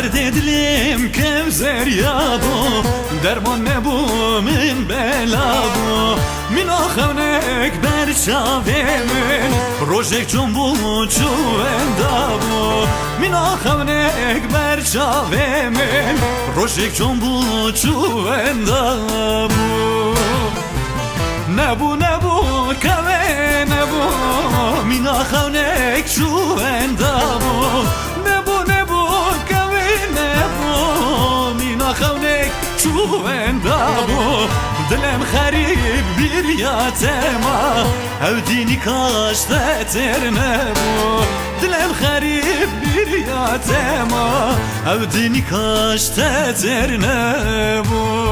درد دلم کمزر یابو درمان نبو من بلابو من آخونک بر چاوه من روژک جنبو چوندابو من آخونک بر چاوه من روژک جنبو چوندابو نبو کمه نبو من آخونک چوندابو چوندابو دلم خریب بیریاتما او دینی کاشته تر نبو دلم خریب بیریاتما او دینی کاشته تر نبو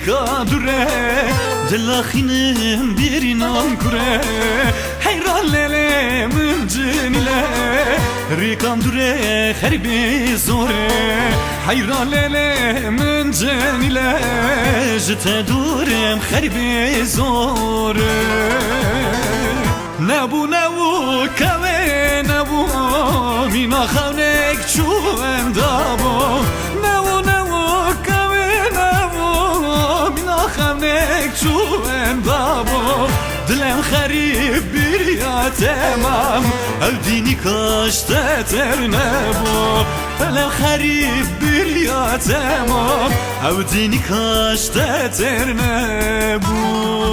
Kadure Delakhinem birinan kure Hayran lelemin cinile Rikan dure herbi zore Hayran lelemin cinile Jite durem herbi zore Nebu kave nebu Mina khavnek çuvendabo خمنك چوندابو دلم خریب بیا تمام او دینی کاشته تر نبو دلم خریب بیا تمام او دینی کاشته تر نبو